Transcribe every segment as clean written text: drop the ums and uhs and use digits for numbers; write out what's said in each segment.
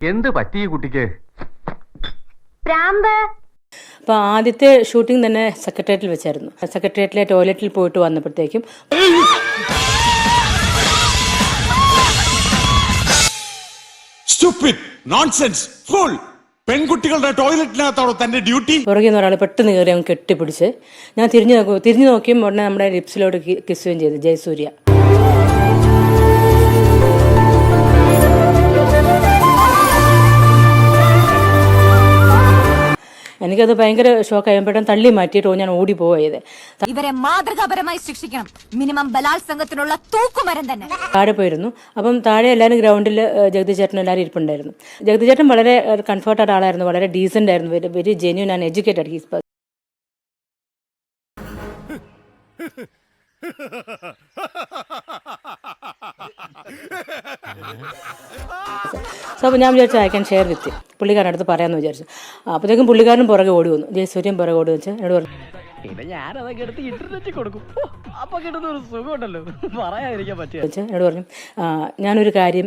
എന്ത് പറ്റി കുട്ടിക്ക്? അപ്പോൾ ആദ്യത്തെ ഷൂട്ടിംഗ് തന്നെ സെക്രട്ടേറിയറ്റിൽ വെച്ചായിരുന്നു. സെക്രട്ടേറിയറ്റിലെ ടോയ്ലറ്റിൽ പോയിട്ട് വന്നപ്പോഴത്തേക്കും പെൺകുട്ടികളുടെ ടോയ്ലറ്റിനകത്താണോ തന്റെ ഡ്യൂട്ടി? പുറകിൽ നിന്ന് ഒരാൾ പെട്ടെന്ന് കയറി അവൻ കെട്ടിപ്പിടിച്ച് ഞാൻ തിരിഞ്ഞു നോക്കിയും ഉടനെ നമ്മുടെ ലിപ്സിലോട്ട് കിസ്സുകയും ചെയ്തു ജയസൂര്യ. എനിക്കത് ഭയങ്കര ഷോക്കായി. പെട്ടെന്ന് തള്ളി മാറ്റിയിട്ട് ഞാൻ ഓടി പോയത്. ഇവരെ മാതൃകാപരമായി ശിക്ഷിക്കണം. മിനിമം ബലാത്സംഗത്തിനുള്ള തൂക്കുമരം തന്നെ. താഴെ പോയിരുന്നു. അപ്പം താഴെ എല്ലാവരും ഗ്രൗണ്ടിൽ ജഗദീഷ് ചേട്ടൻ എല്ലാവരും ഇരിപ്പുണ്ടായിരുന്നു. ജഗദീഷ് ചേട്ടൻ വളരെ കംഫർട്ടഡ് ആളായിരുന്നു, വളരെ ഡീസൻ്റ് ആയിരുന്നു, very genuine and educated he's. So അപ്പോൾ ഞാൻ വിചാരിച്ചു ഐ ക്യാൻ ഷെയർ വിത്ത് പുള്ളിക്കാരൻ്റെ അടുത്ത് പറയാമെന്ന് വിചാരിച്ചു. അപ്പോഴത്തേക്കും പുള്ളിക്കാരനും പുറകെ ഓടി വന്നു. ജയസൂര്യൻ പുറകെ ഓടി വെച്ച് എന്നോട് പറഞ്ഞു, എന്നോട് പറഞ്ഞു ഞാനൊരു കാര്യം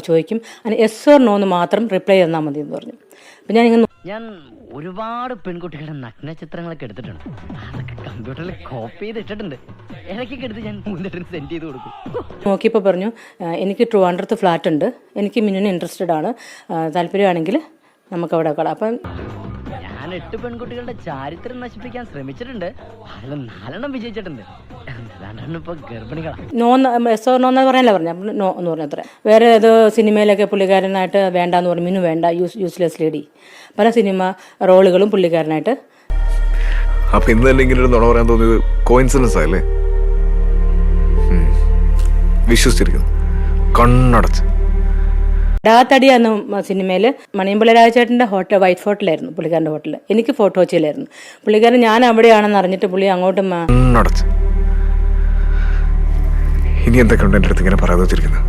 ചോദിക്കും, അതിന് എസ് ഓർ നോ എന്ന് മാത്രം റിപ്ലൈ തന്നാൽ മതി എന്ന് പറഞ്ഞു. അപ്പം ഞാൻ ഒരുപാട് പെൺകുട്ടികളുടെ നഗ്ന ചിത്രങ്ങളൊക്കെ എടുത്തിട്ടുണ്ട്. അതൊക്കെ കമ്പ്യൂട്ടറിൽ കോപ്പി ചെയ്ത് ഇട്ടിട്ടുണ്ട്. ഇടയ്ക്കൊക്കെ എടുത്ത് ഞാൻ സെൻഡ് ചെയ്ത് കൊടുക്കും. നോക്കിയപ്പോൾ പറഞ്ഞു എനിക്ക് ട്രിവാൻഡ്രത്ത് ഫ്ലാറ്റ് ഉണ്ട്, എനിക്ക് മിനുവിന് ഇൻട്രസ്റ്റഡ് ആണ്, താല്പര്യമാണെങ്കിൽ നമുക്കവിടെ കളാം. അപ്പം ഞാൻ 8 പെൺകുട്ടികളുടെ ചാരിത്രം നശിപ്പിക്കാൻ ശ്രമിച്ചിട്ടുണ്ട്. അതിൽ 4 വിജയിച്ചിട്ടുണ്ട്. ഇപ്പൊ ഗർഭിണികളാണ്. എസ് ഓർ നോ എന്ന് പറയാനല്ല പറഞ്ഞു. നോ എന്ന് പറഞ്ഞു. അത്ര വേറെ ഏതോ സിനിമയിലൊക്കെ പുള്ളിക്കാരനായിട്ട് വേണ്ടാന്ന് പറഞ്ഞു. മിനു വേണ്ട, യൂസ്ലെസ് ലേഡി. പല സിനിമ റോളുകളും പുള്ളിക്കാരനായിട്ട്. അപ്പൊ ഇന്ന് തന്നെ ഇങ്ങനെ ഒരു നുണ പറയാൻ തോന്നിയത് കോയിൻസിഡൻസ് ആയല്ലേ? വിശ്വസിച്ചിരിക്കുന്നു കണ്ണടച്ച്. ഡാത്തടി എന്ന സിനിമയിൽ മണിയമ്പിള്ള രാജചേട്ടൻ്റെ ഹോട്ടൽ വൈറ്റ് ഫോർട്ടിലായിരുന്നു പുള്ളിക്കാരൻ്റെ ഹോട്ടൽ. എനിക്ക് ഫോട്ടോ വെച്ചില്ലായിരുന്നു. പുള്ളിക്കാരൻ ഞാൻ അവിടെയാണെന്ന് അറിഞ്ഞിട്ട് പുള്ളി അങ്ങോട്ടും ഇനി എന്തൊക്കെ ഉണ്ട് എൻ്റെ അടുത്ത് ഇങ്ങനെ പറയാതെ വെച്ചിരിക്കുന്നത്?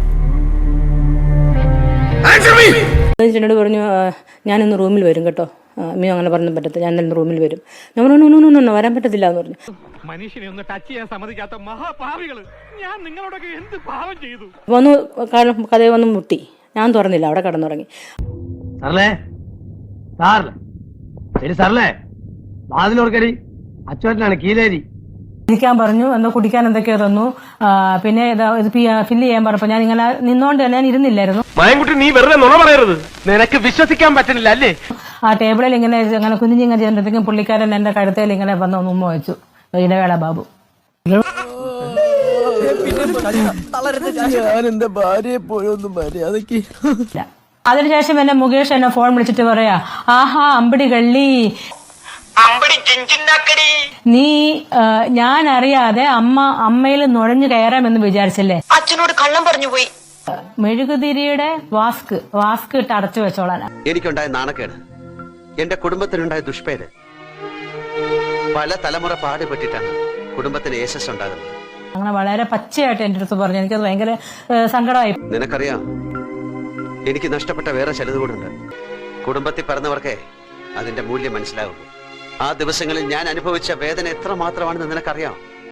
എന്നോട് പറഞ്ഞു ഞാനിന്ന് റൂമിൽ വരും കേട്ടോ. മീ അങ്ങനെ പറഞ്ഞു പറ്റത്തില്ല, ഞാൻ ഇന്ന് റൂമിൽ വരും. ഞാൻ പറഞ്ഞു വരാൻ പറ്റത്തില്ല എന്ന് പറഞ്ഞു. മനുഷ്യനെ ഒന്ന് ടച്ച് ചെയ്യാൻ സമ്മതിക്കാത്ത മഹാപാവികള്, ഞാൻ നിങ്ങളോടൊക്കെ എന്ത് പാവം ചെയ്തു? വന്നു കഥയെ വന്ന് മുട്ടി. ഞാൻ തുറന്നില്ല, അവിടെ കടന്നുറങ്ങി. കുടിക്കാൻ പറഞ്ഞു, എന്തോ കുടിക്കാൻ എന്തൊക്കെയോ തന്നു. പിന്നെ ഫില്ല് ചെയ്യാൻ പറഞ്ഞപ്പോ ഞാൻ ഇങ്ങനെ നിന്നോണ്ട് ഞാൻ ഇരുന്നില്ലായിരുന്നു. നീ വെറുതെ നുണ പറയരുത്, നിനക്ക് വിശ്വസിക്കാൻ പറ്റുന്നില്ല അല്ലേ? ആ ടേബിളിൽ ഇങ്ങനെ കുഞ്ഞിങ്ങനെ ചെയ്യുമ്പോഴത്തേക്കും പുള്ളിക്കാരൻ എന്റെ കഴുത്തേൽ ഇങ്ങനെ വന്ന് ഉമ്മ വെച്ചു. ഇടവേള ബാബു. അതിനുശേഷം എന്നെ മുകേഷ് എന്നെ ഫോൺ വിളിച്ചിട്ട് പറയാ, ആഹാ അമ്പടി കള്ളി, നീ ഞാൻ അറിയാതെ അമ്മയിൽ നുഴഞ്ഞു കയറാമെന്ന് വിചാരിച്ചല്ലേ? അച്ഛനോട് കള്ളം പറഞ്ഞു പോയി. മെഴുകുതിരിയുടെ വാസ്ക് ഇട്ട് അടച്ചു വെച്ചോളാനാ. എനിക്കുണ്ടായ നാണക്കേട്, എന്റെ കുടുംബത്തിനുണ്ടായ ദുഷ്പേര്, പല തലമുറ പാടുപെട്ടിട്ടാണ് കുടുംബത്തിന് യേശസ് ഉണ്ടാകുന്നത്. അങ്ങനെ വളരെ പച്ചയായിട്ട് എന്റെ അടുത്ത് പറഞ്ഞു. എനിക്കത് ഭയങ്കര സങ്കടമായി. നിനക്കറിയാം, എനിക്ക് നഷ്ടപ്പെട്ട വേറെ ചിലത് കൂടുണ്ട്. കുടുംബത്തിൽ പറഞ്ഞവർക്കേ അതിന്റെ മൂല്യം മനസ്സിലാവുള്ളൂ. ആ ദിവസങ്ങളിൽ ഞാൻ അനുഭവിച്ച വേദന എത്ര മാത്രമാണെന്ന് നിനക്കറിയാം.